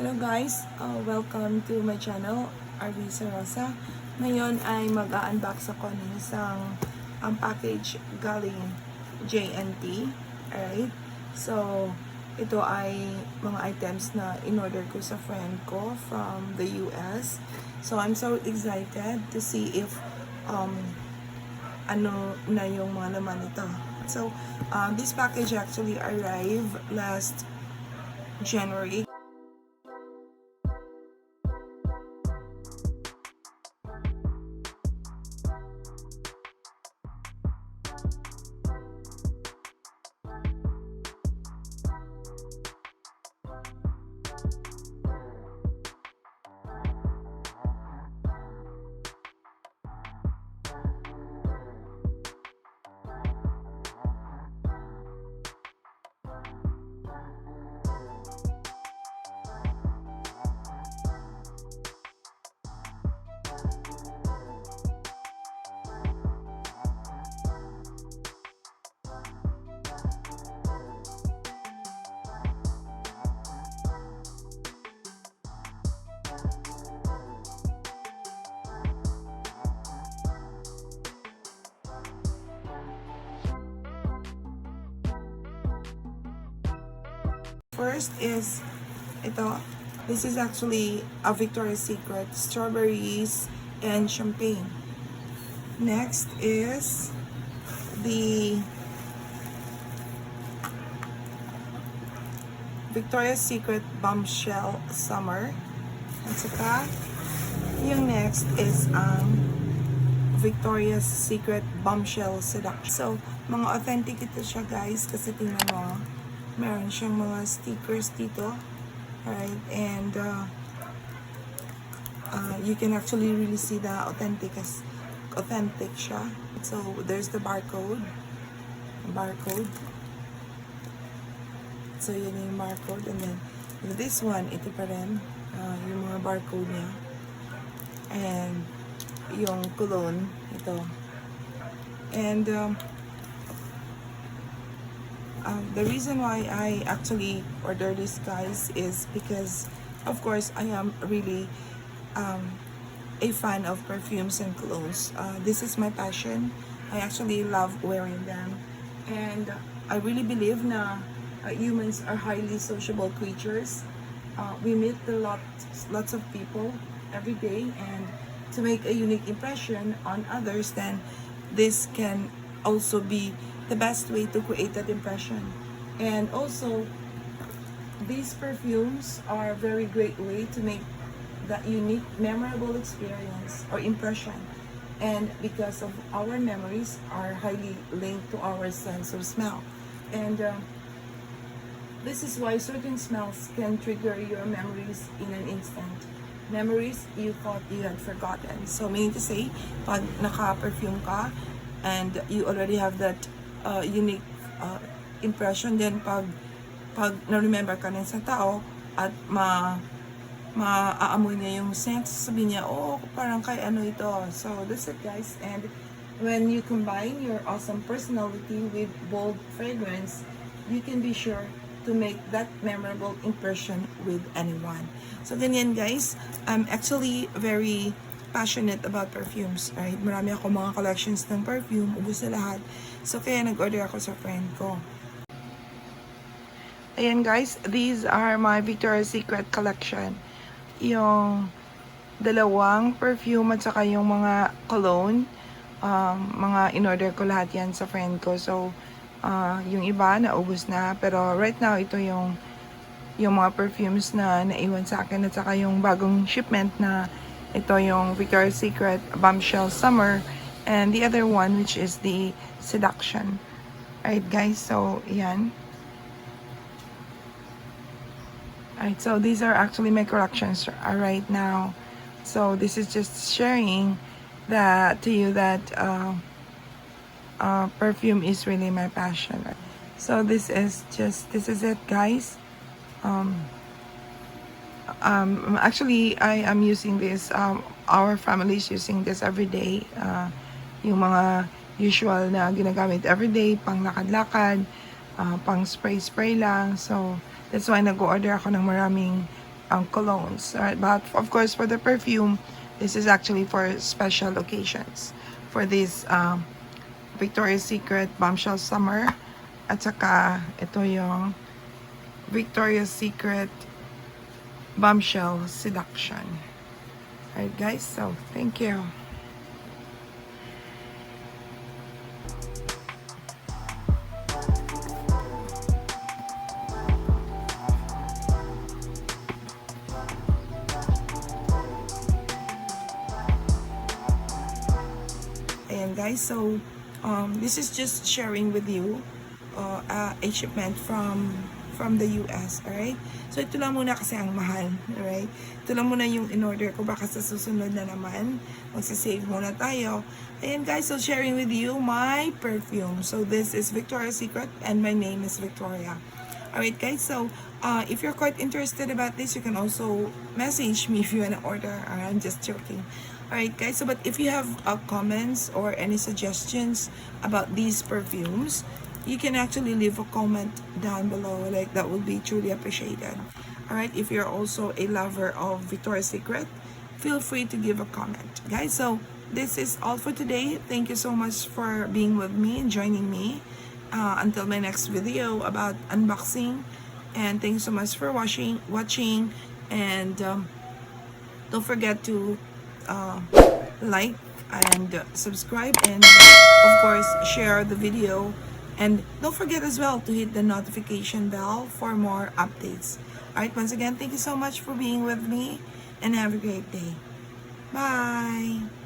Hello guys, welcome to my channel, RV Rosa. Ngayon ay mag-unbox ako ng isang package galing J&T. Alright, so ito ay mga items na in-order ko sa friend ko from the US. So I'm so excited to see if ano na yung mga laman nito. So this package actually arrived last January. First is ito. This is actually a Victoria's Secret strawberries and champagne. Next is the Victoria's Secret Bombshell Summer. At saka yung next is Victoria's Secret Bombshell Seduction. So, mga authentic ito siya guys kasi tingnan mo. Meron siyang mga stickers dito. Alright, and you can actually really see the authentic siya. So, there's the barcode. So, yun yung barcode. And then, this one, ito pa rin. Yung mga barcode niya. And, yung cologne, ito. And, the reason why I actually ordered this, guys, is because, of course, I am really a fan of perfumes and colognes. This is my passion. I actually love wearing them. And I really believe na humans are highly sociable creatures. We meet lots of people every day, and to make a unique impression on others, then this can also be the best way to create that impression. And also, these perfumes are a very great way to make that unique, memorable experience or impression. And because of our memories are highly linked to our sense of smell. And this is why certain smells can trigger your memories in an instant. Memories you thought you had forgotten. So, meaning to say, pag naka-perfume ka, and you already have that unique impression, then pag na-remember ka ng isang tao at maaamoy niya yung scent, sabihin niya, oh, parang kay ano ito. So, that's it, guys. And when you combine your awesome personality with bold fragrance, you can be sure to make that memorable impression with anyone. So, ganyan, guys. I'm actually very passionate about perfumes, right? Marami ako mga collections ng perfume, ubos na lahat. So, kaya nag-order ako sa friend ko. Ayan guys, these are my Victoria's Secret collection. Yung dalawang perfume at saka yung mga cologne, mga in-order ko lahat yan sa friend ko. So, yung iba naubos na, pero right now ito yung mga perfumes na naiwan sa akin, at saka yung bagong shipment na ito yung Victoria's Secret Bombshell Summer, and the other one which is the Seduction. Alright guys, so yan. Alright, so these are actually my collections right now. So this is just sharing that to you that perfume is really my passion. So this is it, guys. Actually, I am using this. Our family is using this every day. Yung mga usual na ginagamit every day, pang lakad-lakad, pang spray-spray lang. So, that's why nag-order ako ng maraming colognes. Alright, but of course for the perfume, this is actually for special occasions. For this Victoria's Secret Bombshell Summer, at saka ito yung Victoria's Secret Bombshell Seduction. Alright guys, so thank you. Ayan guys, so this is just sharing with you a shipment from the US, alright? So ito lang muna kasi ang mahal, alright? Ito lang muna yung in-order ko, baka sa susunod na naman magsasave muna tayo. Ayan guys, so sharing with you my perfume. So this is Victoria's Secret and my name is Victoria. Alright guys, so if you're quite interested about this, you can also message me if you wanna order. I'm just joking. Alright guys, so but if you have comments or any suggestions about these perfumes, you can actually leave a comment down below. Like, that would be truly appreciated. Alright, if you're also a lover of Victoria's Secret, feel free to give a comment. Guys, so this is all for today. Thank you so much for being with me and joining me. Until my next video about unboxing. And thanks so much for watching. And don't forget to like and subscribe, and of course share the video, and don't forget as well to hit the notification bell for more updates. Alright, once again, thank you so much for being with me, and have a great day. Bye.